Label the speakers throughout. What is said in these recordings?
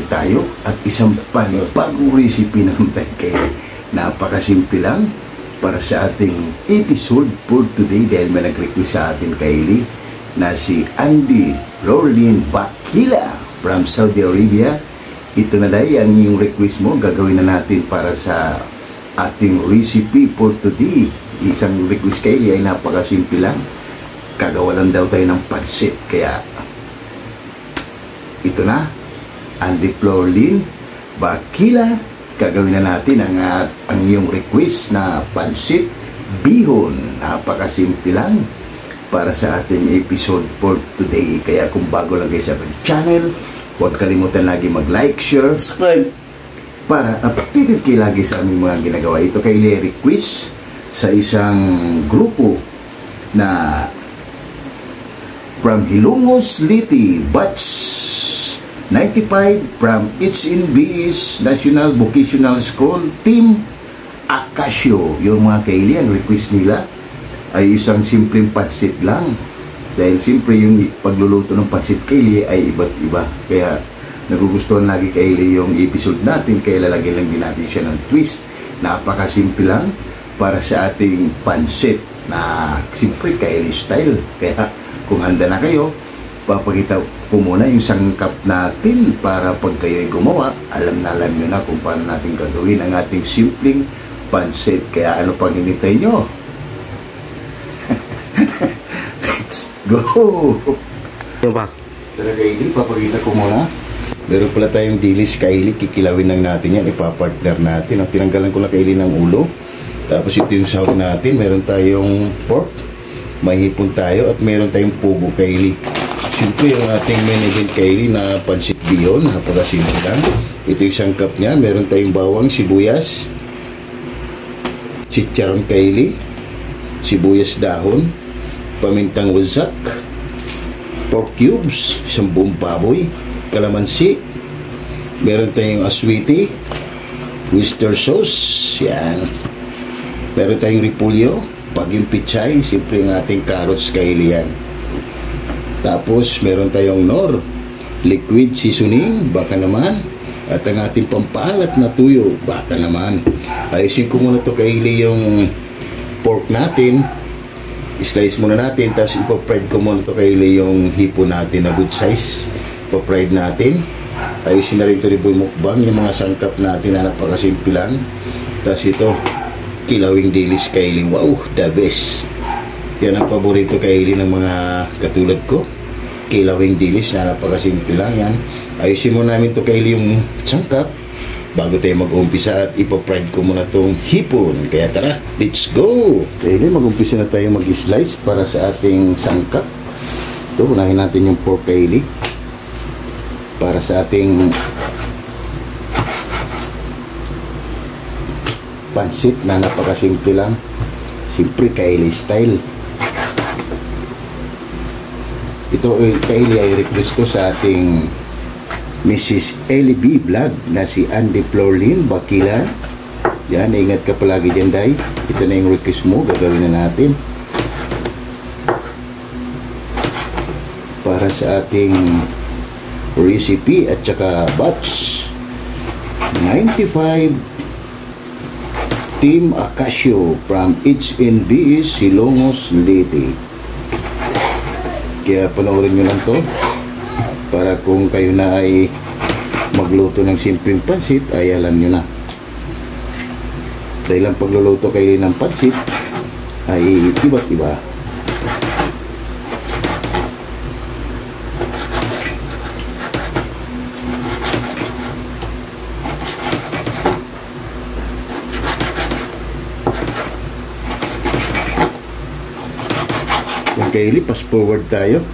Speaker 1: tayo at isang panibagong recipe naman tayo kay napakasimple lang para sa ating episode for today dahil may nag-request sa atin Kylie na si Andy Lorlin Bakila from Saudi Arabia. Ito na dahil ang iyong request mo, gagawin na natin para sa ating recipe for today. Isang request Kylie ay napakasimple lang, kagawa lang daw tayo ng pansit, kaya ito na, Andy Lorlin Bakila, gagawin na natin ang iyong request na pansit bihon. Napakasimple lang para sa ating episode for today. Kaya kung bago lang kayo sa ating channel, huwag kalimutan lagi mag-like, share, subscribe para updated kayo lagi sa aming mga ginagawa. Ito kay request sa isang grupo na from Hilongos, Liti, batch 95 from HNB's National Vocational School Team Acasio. Yung mga Kylie, ang request nila ay isang simpleng pansit lang. Dahil siyempre yung pagluluto ng pansit Kylie ay iba't iba. Kaya nagugustuhan lagi Kylie yung episode natin. Kaya lalagyan lang din natin siya ng twist. Napakasimple lang para sa ating pansit na siyempre Kylie style. Kaya kung handa na kayo, papakita ko muna yung sangkap natin para pag kayo'y gumawa, alam nyo na kung paano natin gagawin ang ating simpleng pansit. Kaya ano pang hinintay nyo? Let's go!
Speaker 2: Ano ba?
Speaker 1: Tara Kylie, papakita ko muna. Meron pala tayong dilis Kylie, kikilawin lang natin yan, ipapartner natin. Tinanggalan ko na Kylie ng ulo. Tapos ito yung sahog natin, meron tayong pork, may hipon tayo at meron tayong pugo Kylie. Siyempre yung ating main event Kylie na pansit bihon, napakasimple lang. Ito yung sangkap niya, meron tayong bawang, sibuyas, chicharon Kylie, sibuyas dahon, pamintang wasak, pork cubes, isang buong baboy, kalamansi, meron tayong aswiti, oyster sauce, yan. Meron tayong repolyo, paging pichay, siyempre yung ating carrots Kylie yan. Tapos meron tayong nor, liquid seasoning, baka naman, at ang ating pampalat na tuyo, baka naman. Ayusin ko muna ito Kylie yung pork natin, slice muna natin, tapos ipa-fried ko muna ito Kylie yung hipon natin na good size, ipa-fried natin. Ayusin na rin ito ni Boy Mukbang, yung mga sangkap natin na napakasimple lang. Tapos ito, kilawing dilis Kylie, wow, the best. Yan ang paborito Kylie ng mga katulad ko, kilawing dilis na napakasimple lang yan. Ayusin mo namin to Kylie yung sangkap bago tayo mag-umpisa at ipa-fried ko muna tong hipon. Kaya tara, let's go! Kylie, mag-umpisa na tayo mag-slice para sa ating sangkap. Ito, unahin natin yung pork Kylie para sa ating pansit na napakasimple lang, simple Kylie style. Ito Kylie ay request ko sa ating Mrs. Ellie B. Vlog na si Andy Lorlin Bakila. Yan, ingat ka palagi dyan Day. Ito na yung request mo, gagawin na natin para sa ating recipe at saka batch 95 Team Acasio from HNB Hilongos, Liti. Kaya panoorin nyo lang to para kung kayo na ay magluto ng simpleng pansit ay alam nyo na. Dahil ang pagluluto kayo ng pansit ay iba't iba. Kylie, fast forward tayo.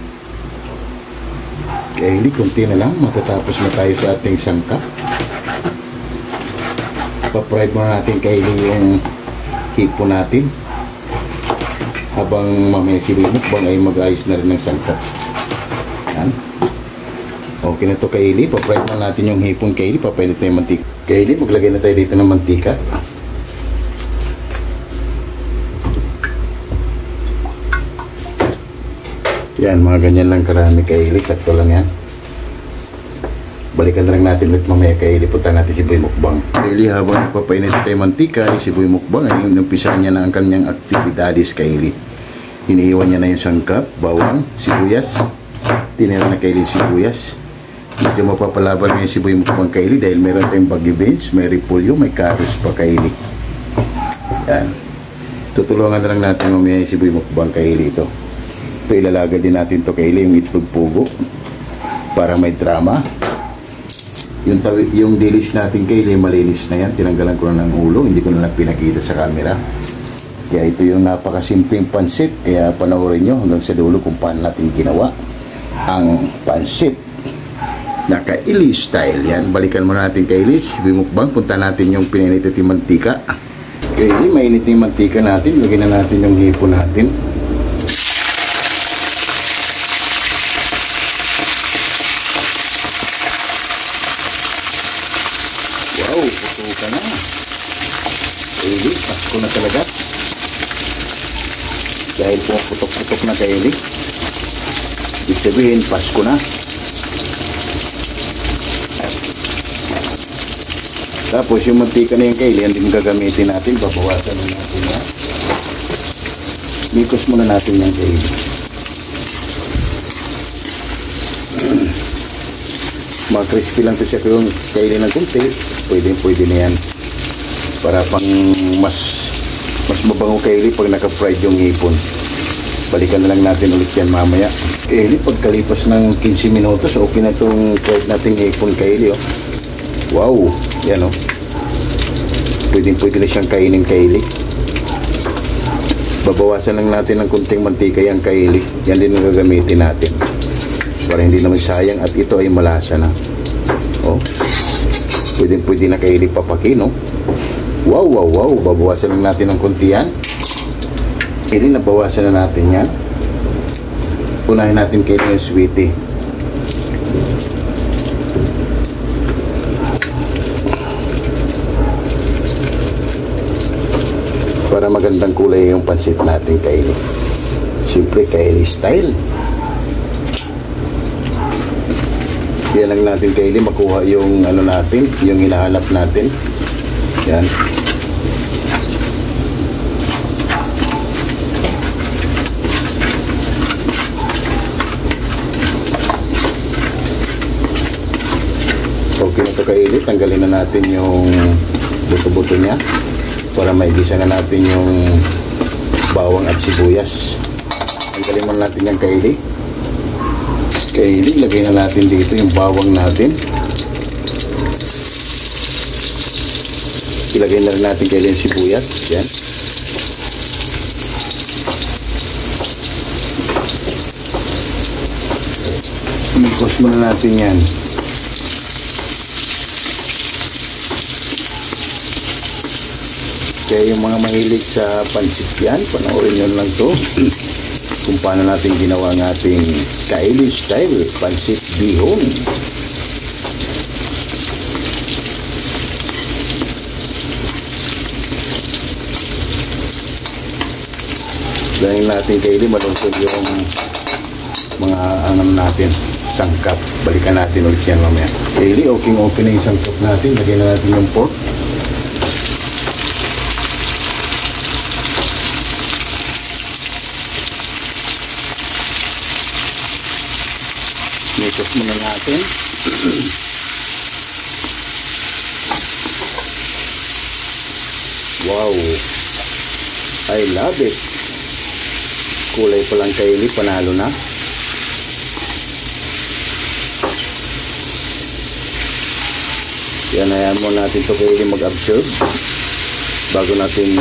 Speaker 1: Kylie, kunti na lang, matatapos na tayo sa ating sangkap. Pa-fried muna natin Kylie yung hipon natin habang mamaya si Mukbang ay mag-ayos na rin ng sangkap. Yan. Okay na to Kylie, pa-fried muna natin yung hipon Kylie, papainit na yung mantika. Kylie, maglagay na tayo dito ng mantika. Yan, mga ganyan lang karami Kylie, sakto lang yan. Balikan na lang natin ulit mamaya kay liputan natin si Boy Mukbang. Kayli, habang nagpapainit tayo mantika, si Boy Mukbang ay umpisahan niya na ang kanyang aktibidades Kayli. Iniiwan niya na yung sangkap, bawang, sibuyas. Tinira na Kayli sibuyas. Medyo mapapalaban ngayon si Boy Mukbang Kayli dahil meron tayong baggy beans, may repolyo, may carrots pa Kayli. Yan. Tutulungan na lang natin mamaya si Boy Mukbang Kayli ito. Ito ilalagay din natin to Kayli, yung itlog pugo para may drama. Yung dilis natin Kayli, malinis na yan. Tinanggalan ko na ng ulo, hindi ko na lang pinakita sa camera. Kaya ito yung napakasimpleng pansit. Kaya panoorin nyo hanggang sa dulo kung paano natin ginawa ang pansit na Kayli style. Yan, balikan muna natin Kayli. Bimukbang, punta natin yung pininit at yung mantika. Kayli, mainit yung mantika natin. Lagyan na natin yung hipon natin. Wow, puto ka na. Kayli, pasko na talaga. Dahil po putok-putok na Kayli. Ibig sabihin, pasko na. Tapos yung mantika na yung Kayli, yan din gagamitin natin. Babawasan na natin na. Mikos muna natin yung Kayli. Crispy lang to siya kung Kayli ng kunti. Pwede na yan. Para pang mas mabango Kayli pag naka-fried yung hipon. Balikan na lang natin ulit yan mamaya. Kayli, pagkalipas ng 15 minutos, okay na itong fried nating hipon Kayli. Oh. Wow! Yan o. Oh. Pwede na siyang kainin Kayli. Babawasan lang natin ng kunting mantika yung Kayli. Yan din ang gagamitin natin. Para hindi naman sayang at ito ay malasa na. Oh. Pwede na Kayli papakin, no? Wow, wow, wow. Babawasan lang natin ng kunti yan. Kayli, nabawasan na natin yan. Unahin natin Kayli yung sweetie. Para magandang kulay yung pansit natin Kayli. Siyempre Kayli style. Yan lang natin Kayli, makuha yung ano natin, yung hinahanap natin. Yan. Okay na ito Kayli, tanggalin na natin yung buto-buto niya para maigisa na natin yung bawang at sibuyas. Tanggalin muna natin yung Kayli. Kayli, lagay na natin dito yung bawang natin. Ilagay na rin natin Kayli yung sibuyas. Yan. Migos muna natin yan. Kaya yung mga mahilig sa pansit yan, panoorin nyo lang to. Kung paano natin ginawa ng ating Kayli style pansit bihon. Dahil natin Kayli malusog yung mga angan natin, sangkap. Balikan natin ulit yan mamaya. Kayli, okay na yung sangkap natin. Lagyan na natin yung pork. Mikos muna natin. Wow! I love it. Kulay pa lang Kayli, panalo na. Yan, hayaan mo natin ito Kayli mag-absorb bago natin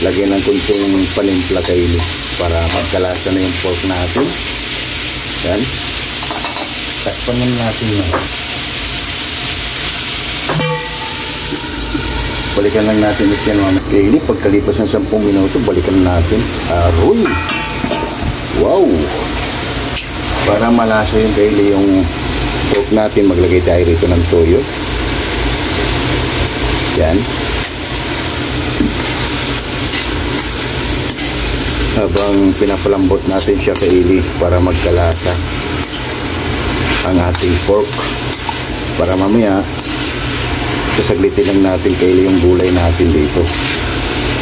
Speaker 1: lagyan ng kunting panimpla Kayli para magkalasa na yung pork natin. Yan. Takpan naman natin na. Balikan lang natin ito yan mamaya Kayli. Pagkalipas ng 10 minuto, balikan natin. Aroy! Wow! Para malasa yung Kayli yung pork natin, maglagay tayo rito ng toyo. Yan. Habang pinapalambot natin siya Kayli para magkalasa ang ating pork. para mamaya sasaglitin lang natin kaili yung gulay natin dito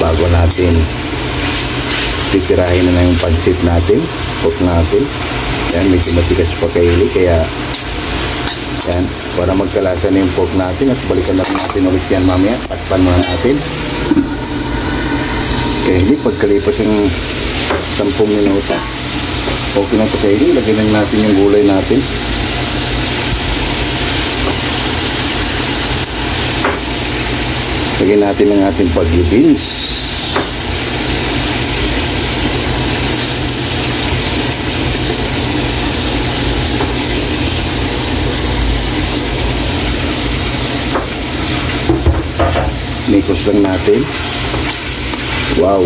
Speaker 1: bago natin titirahin na yung pansit natin, pork natin. Yan, medyo matigas pa kaili, kaya yan, para magkalasa na yung pork natin at balikan lang natin ulit yan mamaya. Takpan muna natin. Kaya hindi, pagkalipas yung 10 minuto, okay na ito kaili. Lagyan lang natin yung gulay natin. Lagyan natin ang ating bagyo beans. Mikos lang natin. Wow.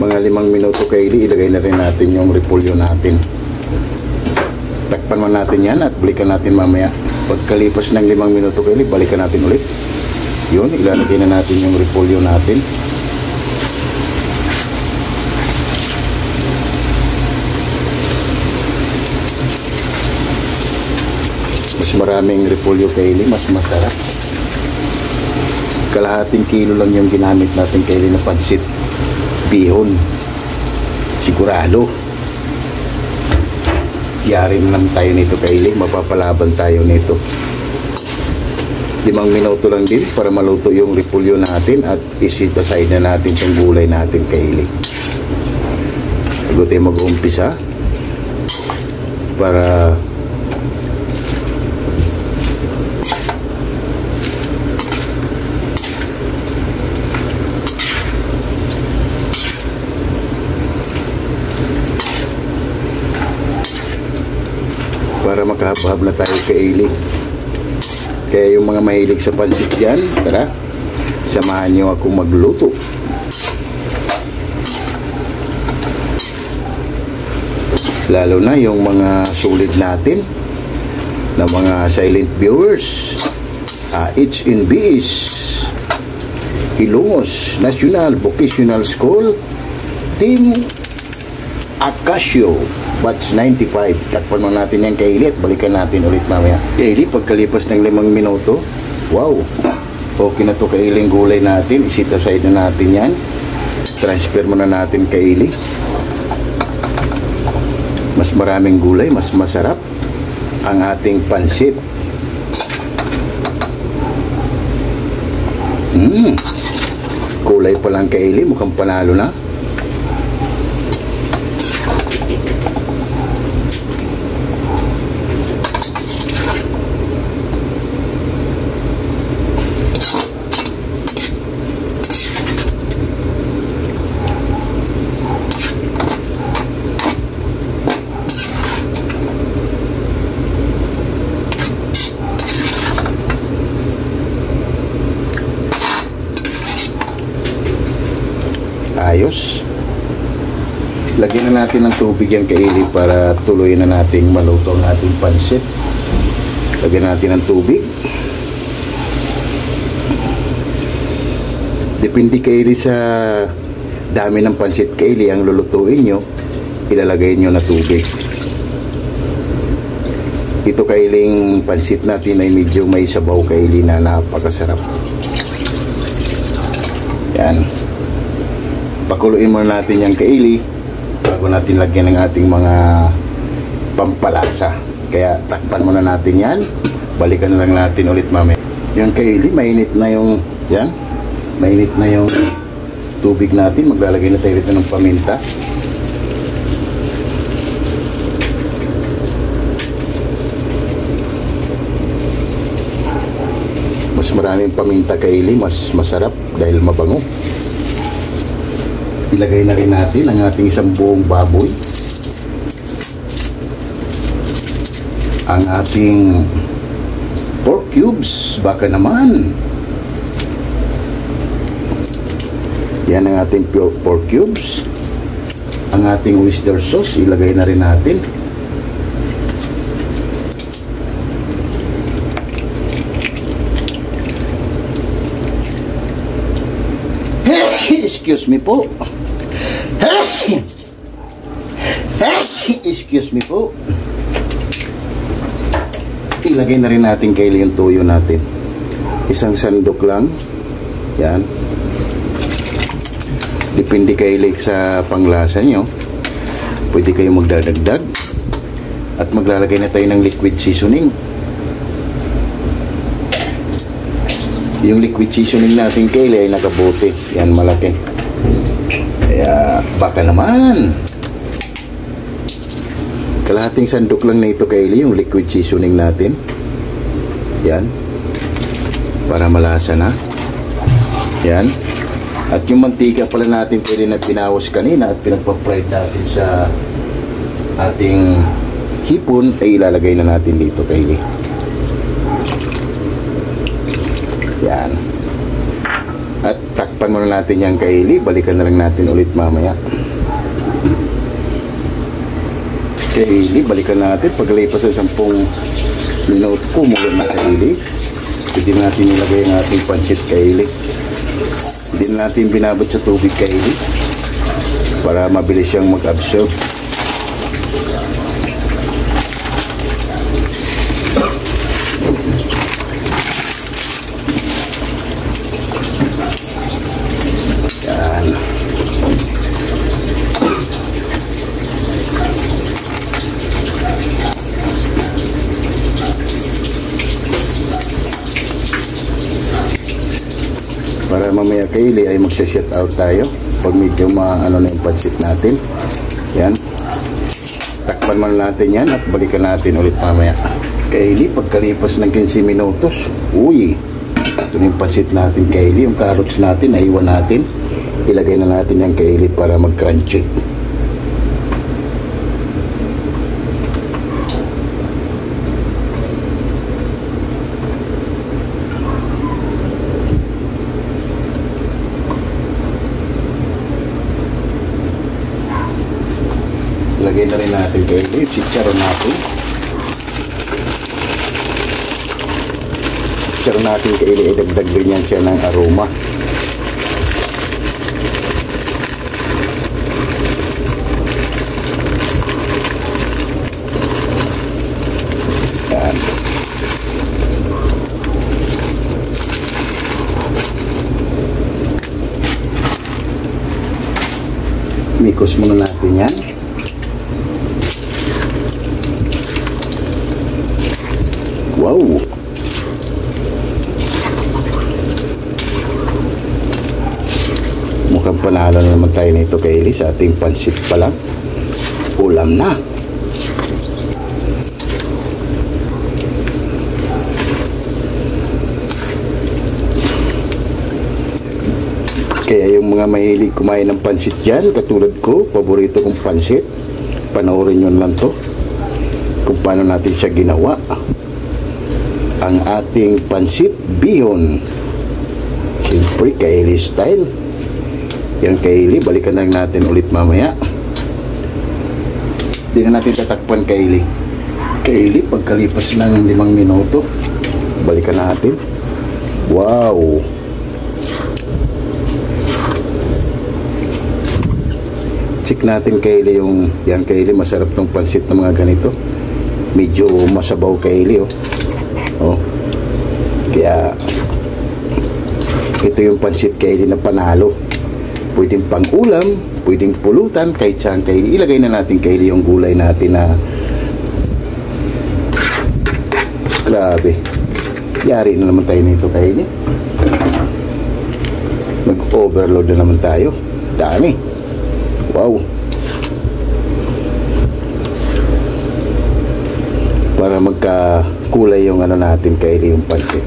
Speaker 1: Mga 5 minuto kaili, ilagay na rin natin yung repolyo natin. Takpan mo natin yan at balikan natin mamaya. Pagkalipas ng 5 minuto kaili, balikan natin ulit. Yun, ilalagay na natin yung repolyo natin. Maraming repolyo kaili, mas masarap. Kalahating kilo lang yung ginamit natin kaili na pansit bihon. Sigurado yari naman tayo nito kaili, mapapalaban tayo nito. 5 minuto lang din para maluto yung repolyo natin at isit aside na natin yung gulay natin kaili. Bago tayo mag-umpisa para makahab-hab na tayo kaili. Kaya yung mga mahilig sa pansit dyan, tara, samahan nyo ako magluto. Lalo na yung mga sulit natin na mga silent viewers, HNBs, Ilongos National Vocational School, Team Acasio Batch 95. Takpan mo natin yan kaili at balikan natin ulit mamaya. Kaili, pagkalipas ng 5 minuto, wow, okay na to kailing gulay natin. Isit aside na natin yan. Transfer mo na natin kaili. Mas maraming gulay, mas masarap ang ating pansit. Kulay pa lang kaili, mukhang panalo na. Ayos. Lagyan na natin ng tubig yung kaili para tuloy na nating maluto ang ating pansit. Lagyan natin ng tubig. Depende kaili sa dami ng pansit kaili ang lulutuin nyo, ilalagay nyo na tubig. Ito kailing pansit natin ay medyo may sabaw kaili na napakasarap. Yan. Pakuluin muna natin yung kaili bago natin lagyan ng ating mga pampalasa. Kaya takpan muna natin yan. Balikan lang natin ulit mamaya. Yung kaili, mainit na yung yan. Mainit na yung tubig natin. Maglalagay na tayo rito ng paminta. Mas maraming paminta kaili, mas masarap dahil mabango. Ilagay na rin natin ang ating isang buong baboy, ang ating pork cubes, baka naman yan ang ating pork cubes, ang ating oyster sauce, ilagay na rin natin. Excuse me po. Excuse me po. Ilagay na rin natin kaili yung tuyo natin. Isang sandok lang. Yan. Depende kaili sa panglasa nyo. Pwede kayo magdadagdag. At maglalagay na tayo ng liquid seasoning. Yung liquid seasoning natin kaili ay nakabote. Yan, malaki. Kaya baka naman. Kalahating sandok lang na ito kaili yung liquid seasoning natin. Yan. Para malasa na. Yan. At yung mantika pala natin pwede na pinawas kanina at pinagpa-fried natin sa ating hipon ay ilalagay na natin dito kaili. Yan. At takpan muna natin yan kaili. Balikan na lang natin ulit mamaya. Kaili, balikan natin paglipas sa 10 minuto kumulo na kaili. Pwede natin ilagay ang ating pancit kaili. Hindi natin binabad sa tubig kaili para mabilis siyang mag-absorb. Yan. Para mamaya kaili ay magsha-shoot out tayo pag medyo maano na yung pancit natin. Yan. Takpan muna natin yan at balikan natin ulit mamaya. Kaili, pagkalipas ng 15 minutos, uy, ito na yung pancit natin kaili. Yung carrots natin, naiwan natin. Ilagay na natin yung kaili para mag-crunchy. Lagay na rin natin kaili yung chicharon natin. Chicharon natin kaili, idagdag rin yan siya ng aroma. Yan. Mikos muna natin yan. Wow! Mukhang panalo na naman tayo nito kaili sa ating pancit pa lang. Ulam na! Kaya yung mga mahilig kumain ng pancit dyan, katulad ko, paborito kong pancit, panoorin nyo lang to kung paano natin siya ginawa. Ang ating pancit bihon, siyempre kaili style. Yan kaili, balikan lang natin ulit mamaya. Hindi na natin tatakpan kaili. Kaili, pagkalipas ng 5 minuto, balikan natin. Wow! Check natin kaili yung, yan kaili, masarap tong pancit na mga ganito. Medyo masabaw kaili, oh. Oh. Kaya ito yung pancit kaili na panalo. Pwedeng pang ulam, pwedeng pulutan, kahit saan kaili. Ilagay na natin kaili yung gulay natin na grabe. Yari na naman tayo nito kaili. Mag-overload na naman tayo. Dami. Wow. Para magkakulay yung ano natin kaili yung pancit.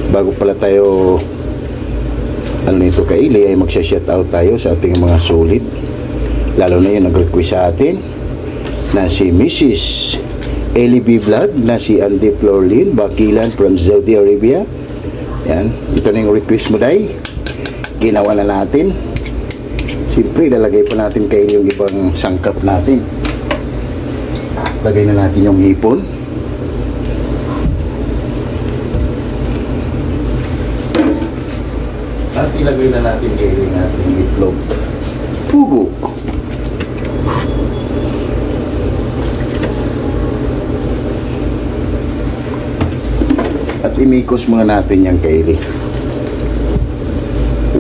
Speaker 1: Bago pala tayo ano nito kaili ay magsha-shout out tayo sa ating mga solid, lalo na yung nag-request sa atin na si Mrs. LB Vlog, na si Andy Florlin Bakilan from Saudi Arabia. Yan, ito na yung request mo day, ginawa na natin. Siyempre, lalagay pa natin kayo yung ibang sangkap natin. Lagay na natin yung hipon. At ilagay na natin kayo yung ating itlog. Pugo. At imikos muna natin yung kaili.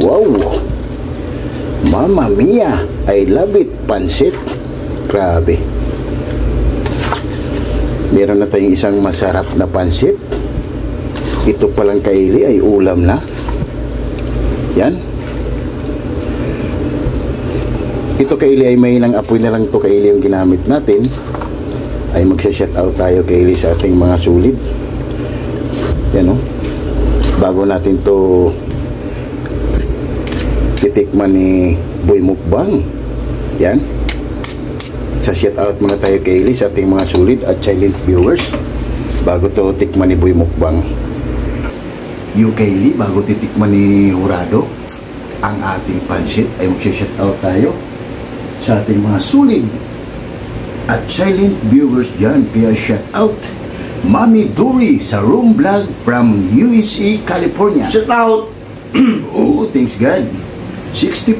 Speaker 1: Wow! Mamma mia! I love it! Pansit! Grabe! Meron na tayong isang masarap na pansit. Ito palang kaili ay ulam na. Yan. Ito kaili ay may ilang apoy na lang ito kaili yung ginamit natin. Ay magsha-shout out tayo kaili sa ating mga sulid. Yan o. Bago natin to titikman ni Boy Mukbang. Yan. Sa shout out muna tayo kaili sa ating mga sulid at silent viewers bago to tikman ni Boy Mukbang. Yung kaili bago titikman ni Jurado ang ating pansit ay mag-shout out tayo sa ating mga sulid at silent viewers dyan. Kaya shout out Mami Dory sa Room Vlog from USA, California. Shout out! Oh, thanks God. 65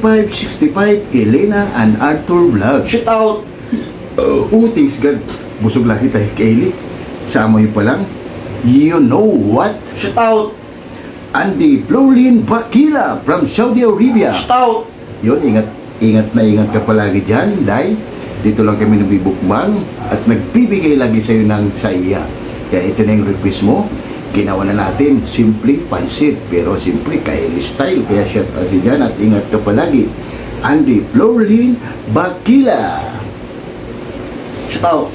Speaker 1: Elena and Arthur Vlog. Shout out! Oh, thanks God. Busog lagi tayo kaili. Sa amoy pa lang. You know what? Shout out! Andy Florlin Bakila from Saudi Arabia. Shout out! Yun, ingat ka palagi dyan, dahil dito lang kami nabibukbang at nagbibigay lagi sa'yo ng saya. Kaya ito na yung request mo. Ginawa na natin, simple pansit, pero simple kaili style. Kaya shout out dyan at ingat ka palagi. Andy Florlin Bakila. Shout out!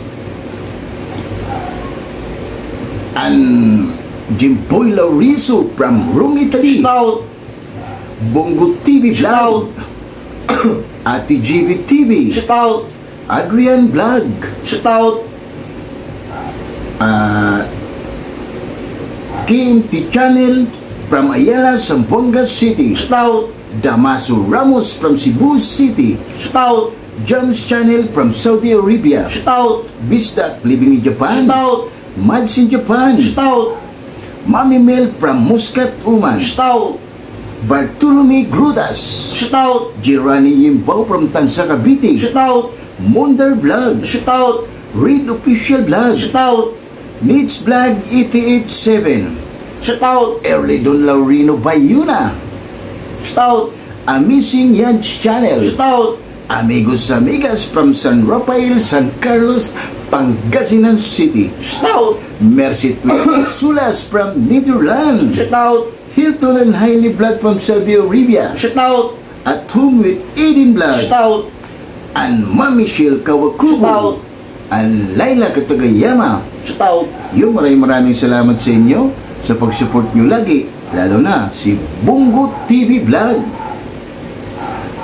Speaker 1: And Jimboy Lauriso from Rome, Italy. Shout out! Bongo TV Vlog. Ate GB TV. Shout out! Adrian Vlog. Shout out! KMT Channel from Ayala, Zamboanga City. Shout out! Damaso Ramos from Cebu City. Shout out! John's Channel from Saudi Arabia. Shout out! Bisdak living in Japan. Shout out! Mads in Japan. Shout out! Mami Mel from Muscat, Oman. Shout out! Bartolome Grudas. Shout out! Girani Yimbaw from Tansa, Cavite. Shout out! Monder Vlog. Shout out! Read Official Vlog. Shout out! Needs Vlog 887. Shout out! Early Don Laurino Bayuna. Shout out! Amazing Yans Channel. Shout out! Amigos Amigas from San Rafael, San Carlos, Pangasinan City. Shout out! Mercy Sulas from Netherlands. Shout out! Hilton and Hailey Vlog from Saudi Arabia. Shout out! At Home with Eden Vlog. Shout out! And Mami Michelle Kawakubo. Shout out! And Laila Katagayama. Shout out! Yung maraming salamat sa inyo sa pag-support nyo lagi. Lalo na si Bongo TV Vlog.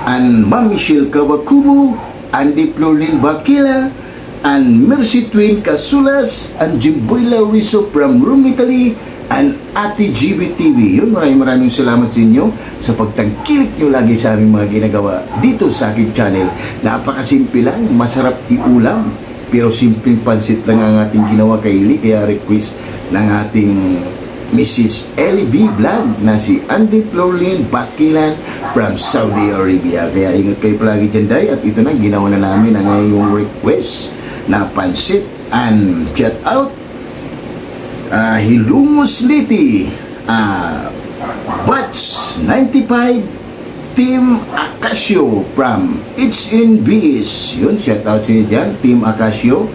Speaker 1: And Ma'am Michelle Kawakubo, Andy Florlin Bakila, and Mercy Twin Casulas, and Jimboy Lauriso from Rome, Italy, and Ate GB TV. Yun, maraming salamat sa inyo sa pagtangkilik nyo lagi sa aming mga ginagawa dito sa aking channel. Napakasimple lang, masarap iulam, pero simpleng pansit lang ang ating ginawa kaili. Kaya request ng ating Mrs. Ellie B. Vlog na si Andy Florlin Bakilan from Saudi Arabia. Kaya ingat kayo palagi dyan, day. At ito na, ginawa na namin ang ngayong request na pansit. And shout out Hilumos Liti, Batch 95 Team Acasio from HNBS. Yun, shout out sa inyo dyan, Team Acasio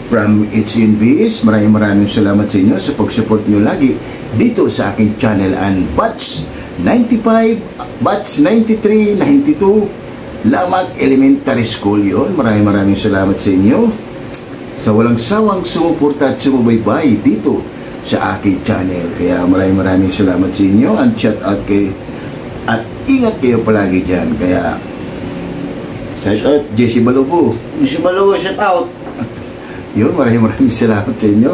Speaker 1: from HNBS. Maraming salamat sa inyo sa pag-support nyo lagi dito sa aking channel. And Batch 95, Batch 93, 92 Lamag Elementary School. Yun, maraming salamat sa inyo sa walang sawang sumuporta at sumubaybay dito sa aking channel. Kaya maraming salamat sa inyo. And shout out kayo at ingat kayo palagi dyan. Kaya shout out Jesse Balubo.
Speaker 2: Jesse Balubo, shout out.
Speaker 1: Yun, maraming salamat sa inyo.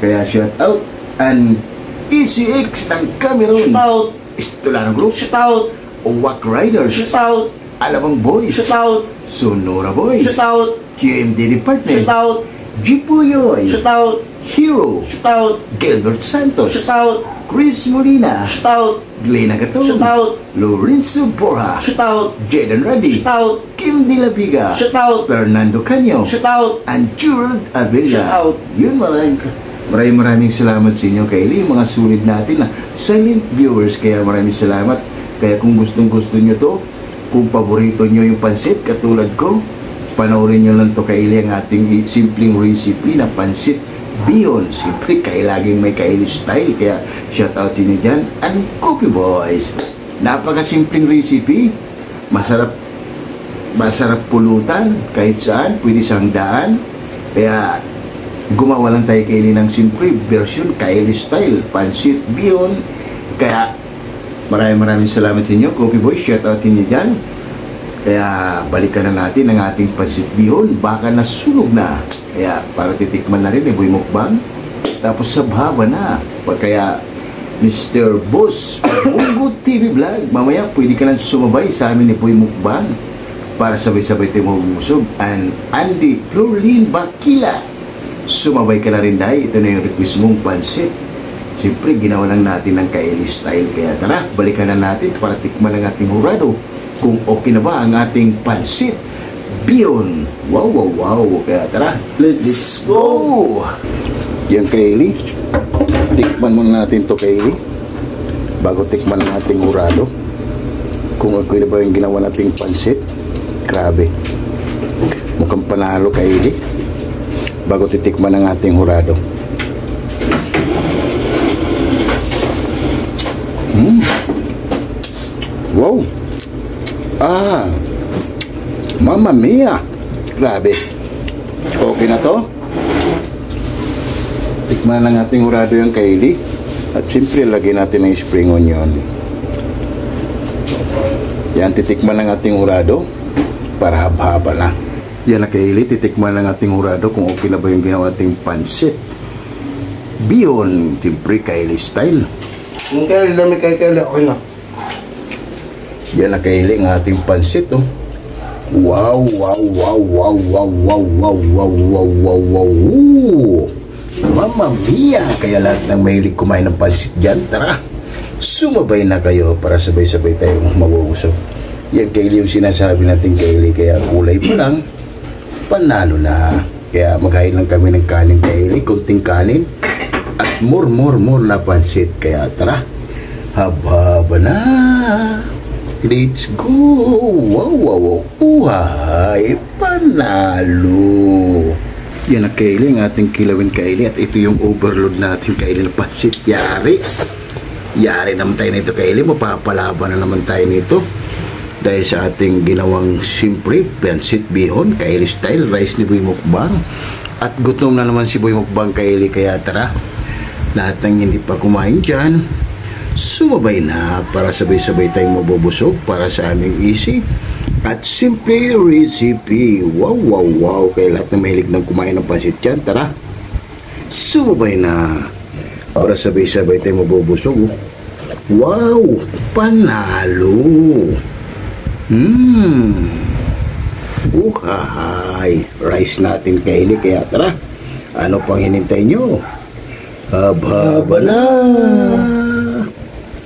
Speaker 1: Kaya shout out. And ECX ng Cameroon.
Speaker 2: Shout out.
Speaker 1: Estolano Group.
Speaker 2: Shout out.
Speaker 1: Wack Riders.
Speaker 2: Shout out.
Speaker 1: Alabang Boys.
Speaker 3: Shout out.
Speaker 1: Sonora Boys.
Speaker 3: Shout out.
Speaker 1: QMD Department.
Speaker 3: Shout out.
Speaker 1: Jipuyoy.
Speaker 3: Shout out.
Speaker 1: Hero.
Speaker 3: Shout out.
Speaker 1: Gilbert Santos.
Speaker 3: Shout out.
Speaker 1: Chris Molina.
Speaker 3: Shout out.
Speaker 1: Glena Gatong.
Speaker 3: Shout out.
Speaker 1: Lorenzo Borja.
Speaker 3: Shout out.
Speaker 1: Jaden Ruddy.
Speaker 3: Shout out.
Speaker 1: Kim De La Viga.
Speaker 3: Shout out.
Speaker 1: Fernando Canyo.
Speaker 3: Shout out.
Speaker 1: And Gerald Avila.
Speaker 3: Shout out.
Speaker 1: Yun, maraming salamat sa inyo, Kylie, mga sulit natin na silent viewers. Kaya maraming salamat. Kaya kung gustong-gusto nyo to, kung paborito nyo yung pansit katulad ko, panoorin nyo lang to, Kylie, ang ating simpleng recipe na pansit bihon. Siyempre, laging may Kylie style. Kaya shout out sa inyo dyan. And Coffee Boys, napakasimpleng recipe, masarap pulutan kahit saan, pwede siyang daan. Kaya gumawa lang tayo, Kylie, ng simple version Kylie style pansit bihon. Kaya maraming salamat sa inyo, Coffee Boys. Shout out sa inyo dyan. Kaya balikan na natin ang ating pansit bihon. Baka nasunog na, kaya para titikman na rin, Boy Mukbang. Tapos sabhaba na. Kaya Mr. Boss Bungo TV Vlog, mamaya pwede ka lang sumabay sa amin ni Boy Mukbang para sabay-sabay tayo mabusog. And Andy Florlin Bakila, sumabay ka na rin dahil ito na yung request mong pansit. Siyempre, ginawa lang natin ng Kylie style. Kaya tara, balikan na natin para tikman ang ating hurado kung okay na ba ang ating pansit bihon. Wow. Kaya tara, let's go! Yan, Kylie. Tikman muna natin to, Kylie, bago tikman ang ating hurado kung okay na ba yung ginawa nating pansit. Grabe, mukhang panalo, Kylie, bago titikman ang ating hurado. Wow. Mamma mia. Grabe. Okay na to. Tikman ng ating hurado yung, Kylie. At siyempre, lagyan natin ng spring onion. Yan, titikman ng ating hurado para haba-haba na. Yan na, Kylie, titikman ng ating hurado kung okay na ba yung ginawa ating pansit bihon. Siyempre, Kylie style.
Speaker 3: Kung Kylie, dami Kylie, okay na.
Speaker 1: Yan na, Kylie, ang ating pansit, oh. Wow. Mamma mia! Kaya lahat ng mahilig kumain ng pansit dyan, tara, sumabay na kayo para sabay-sabay tayong mabubusog. Yan, Kylie, yung sinasabi natin, Kylie. Kaya kulay pa lang, panalo na. Kaya maghain lang kami ng kanin, Kylie, konting kanin at more na pansit. Kaya tara, haba na. Let's go! Wow! Uhay! Panalo! Yan na, Kylie, ang ating kilawin, Kylie. At ito yung overload natin, Kylie, na pansit. Yari naman tayo nito, Kylie. Mapapalaban na naman tayo nito dahil sa ating ginawang simple pansit bihon, Kylie style, rice ni Boy Mukbang. At gutom na naman si Boy Mukbang, Kylie. Kaya tara, lahat ng hindi pa kumain dyan, sumabay na para sabay-sabay tayong mabubusog para sa aming easy at simple recipe. Wow. Kaya lahat na mahilig ng kumain ng pansit dyan, tara, sumabay na para sabay-sabay tayong mabubusog. Wow, panalo. Uhay, rice natin, Kylie. Kaya tara, ano pang hinintay nyo? Haba na.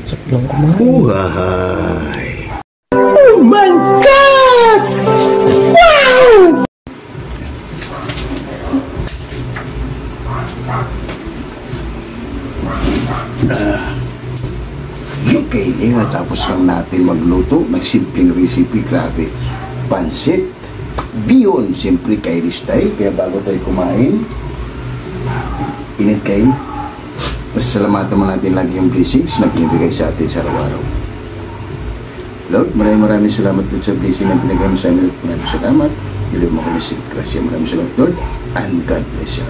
Speaker 3: Saklang kumain.
Speaker 1: Uhay.
Speaker 3: Oh my God! Wow!
Speaker 1: Okay, matapos lang natin magluto ng simpleng recipe. Grabe, pansit bihon, simple Kylie style. Kaya bago tayo kumain, init kayo, pasalamatan mo natin lagi yung blessings na pinibigay sa atin sa araw-araw. Lord, maraming salamat po sa blessing na pinagay mo sa amin. Maraming salamat. Ilaw mo kami sa grasya. Maraming salamat, Lord, and God bless you.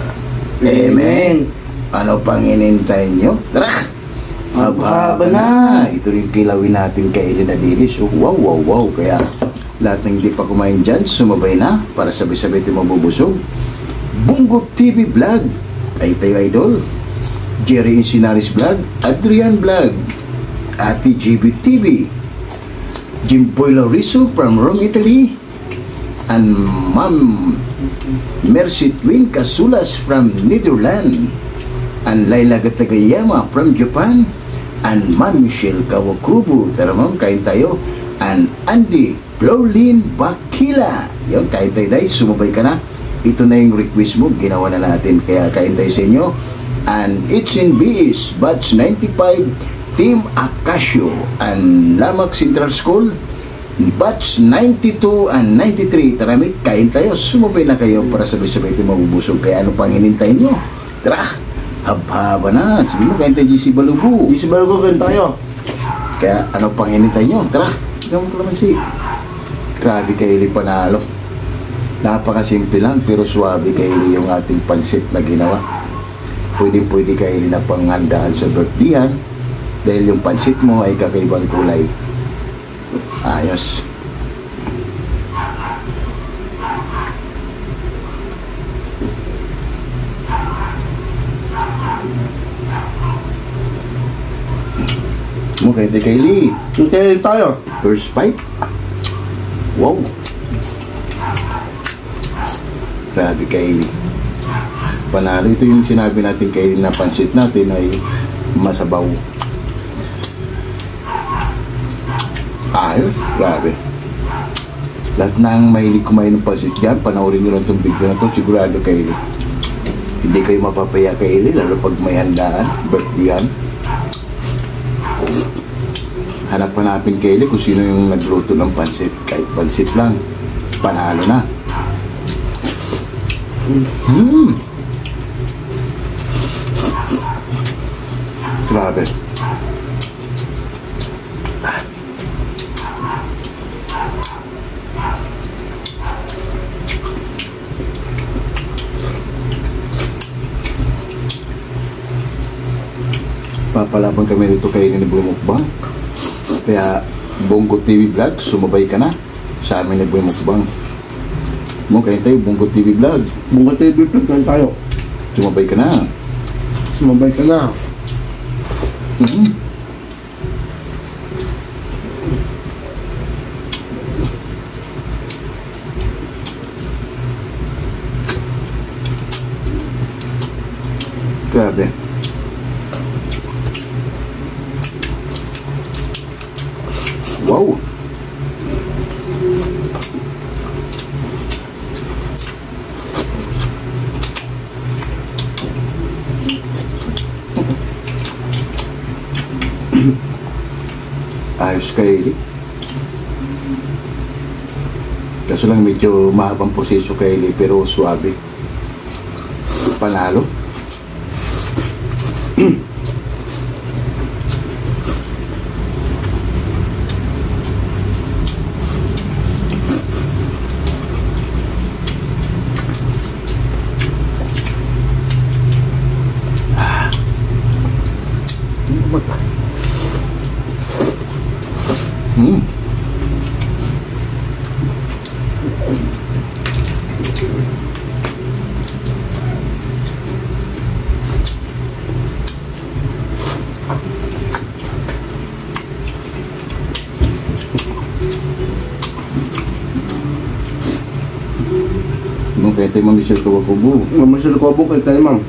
Speaker 1: Amen. Ano pang inintay nyo? Tara! Haba na. Ito rin kilawin natin, Kylie, na dilis. Wow. Kaya lahat ng hindi pa kumain dyan, sumabay na para sabay-sabay tayo mabubusog. Bungo TV Vlog, ay tayo idol. Jerry Insinaris Vlog, Adrian Vlog, Ate GB TV, Jimboy Lauriso from Rome, Italy. And Ma'am Mercy Twin Casulas from Netherlands. And Laila Gatagayama from Japan. And Ma'am Michelle Kawakubo. Tara ma'am, kain tayo. And Andy Blowlin Bakila. Yun, kain tayo guys. Sumabay ka na. Ito na yung request mo. Ginawa na natin. Kaya kain tayo sa inyo. And it's in BS Batch 95 Team Acacio and Lamak Central School Batch 92 and 93. Tara mate, kain tayo. Sumabay na kayo para sabay-sabay tayo mabubusog. Kaya ano pang hinintay nyo? Tara, haba na. Sabi mo, kain tayo GC Balugo.
Speaker 3: GC Balugo, kain tayo.
Speaker 1: Kaya ano pang hinintay nyo? Tara, gawin ko naman si grabe kayo panalo. Napakasimple lang pero suwabe kayo yung ating pansit na ginawa. Pwede kayo na panghandaan sa birthdayan dahil yung pansit mo ay kakaibang kulay. Ayos. Mukhang Kaylee.
Speaker 3: Hintayin tayo.
Speaker 1: First bite. Wow. Grabe Kaylee. Panalo. Ito yung sinabi natin Kaylee na pansit natin ay masabaw. Ayos. Grabe. Lahat ng mahilig kumain ng pansit dyan, panoorin nyo lang itong video na ito. Sigurado Kaylee. Hindi kayo mapapaya Kaylee, lalo pag may handaan, birthdayan. Hanapin Kaylee kung sino yung nagluto ng pansit. Kahit pansit lang, panalo na. Grabe. Papalaban kami nito kayo na bumukbang. Kaya Bongo TV Vlog, sumabay ka na sa amin na bumukbang. Mo kayo tayo, Bongo TV Vlog.
Speaker 3: Bongo TV Vlog, kain tayo.
Speaker 1: Sumabay ka na.
Speaker 3: Sumabay ka na.
Speaker 1: Grabe. Wow. Ayos Kaylee. Kaso lang medyo mahabang proseso Kaylee pero suabe. Panalo. Nung kaya tayo Michelle Kawakubo.
Speaker 3: Michelle Kawakubo, kain tayo ma'am.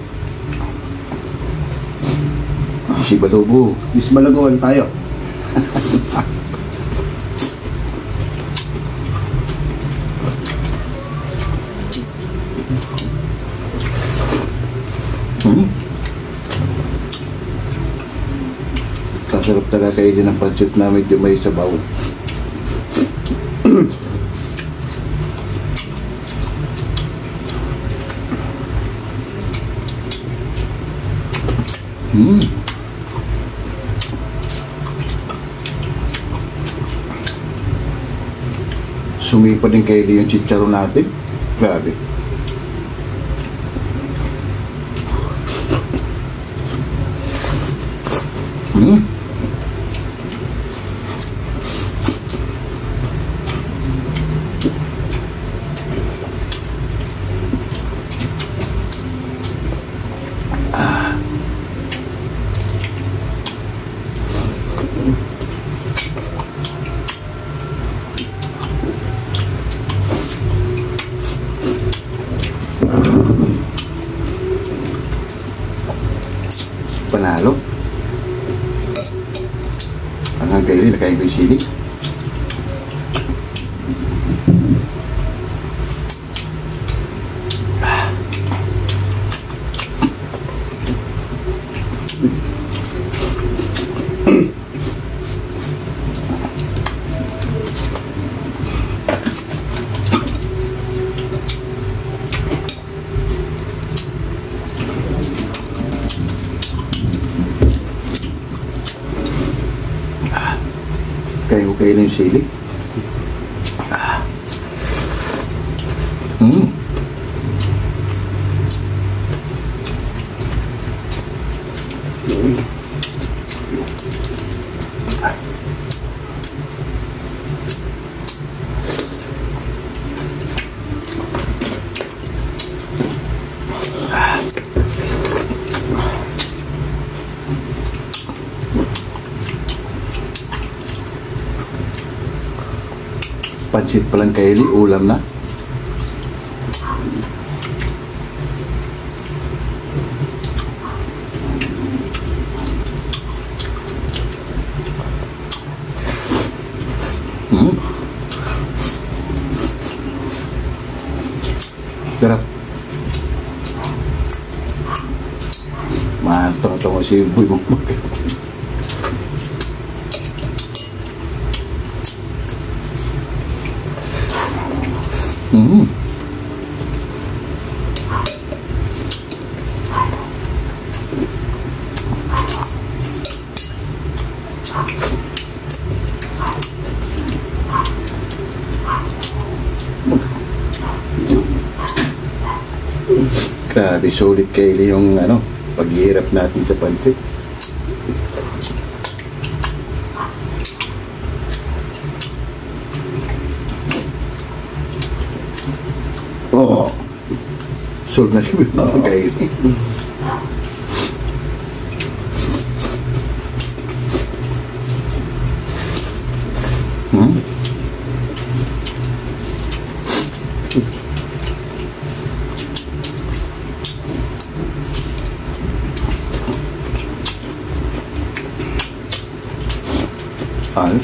Speaker 1: Si Balugo.
Speaker 3: GC Balugo, kain tayo.
Speaker 1: Kasarap talaga kayo din ang pansit na medyo may sabaw. Sumipa din kayo yung chicharon natin. Grabe. kaili, nakain ko yung sili. Kain ko kaili yung sili. Pansit palang kaili, ulam na. Sarap. Mantong-tong si Boy Mokmok. Grabe, sulit kaili yung paghihirap natin sa pansit. Oh, sulit na siya yung kaili. Ayos.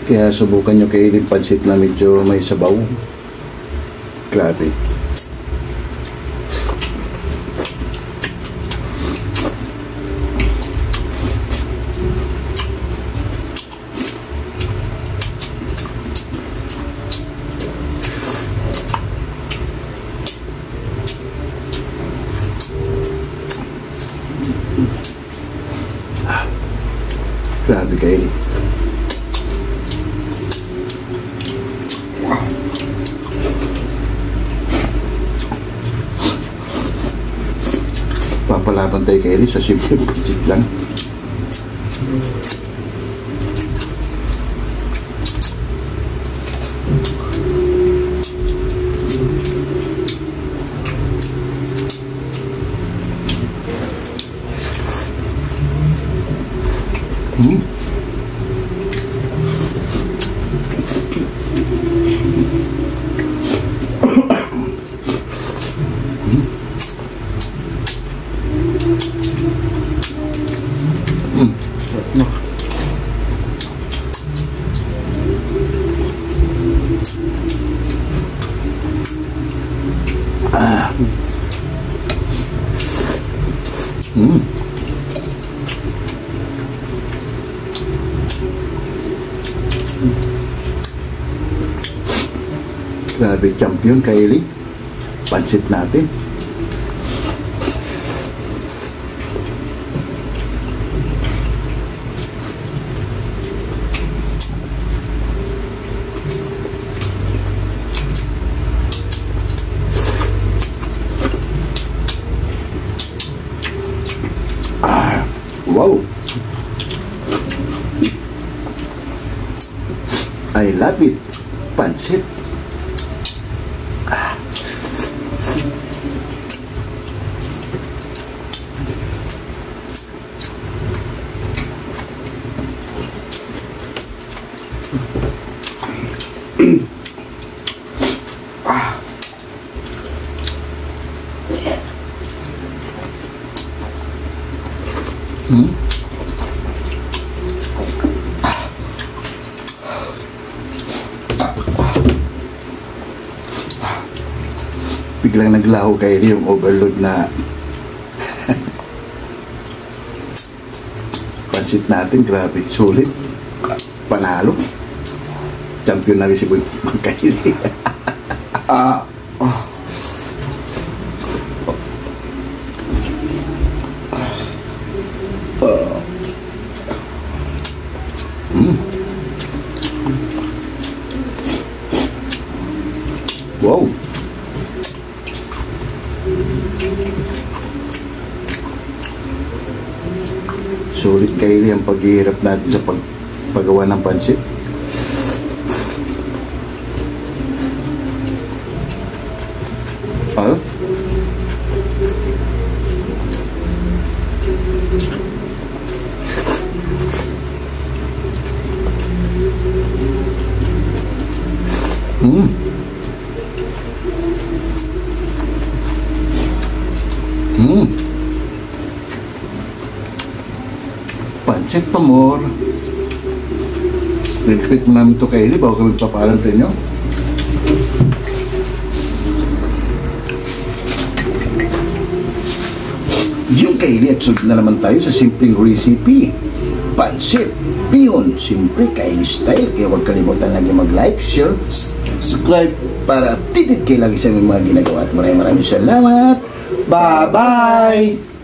Speaker 1: Kaya subukan nyo kailin pansit na medyo may sabaw. Grabe. Grabe kaili. Papalaban tayo kaili sa simple pansit lang. Grabe, champion kaili pansit natin. Wow, I love it. Pansit. Biglang naglaho kayo yung overload na pansit natin. Grabe, sulit, panalo, champion na si Boy Kaili. Wow. Sulit kayo yung paghihirap natin sa paggawa ng pansit. Ah? Pancit pa more. Repeat mo namin ito kaili bago kami paparan sa inyo. Yung kaili at sunod na naman tayo sa simpleng recipe. Pancit, piyon, simple kaili style. Kaya huwag kalimutan lagi mag-like, share, subscribe para updated kayo lagi sa aming mga ginagawa. At maraming salamat. Bye-bye!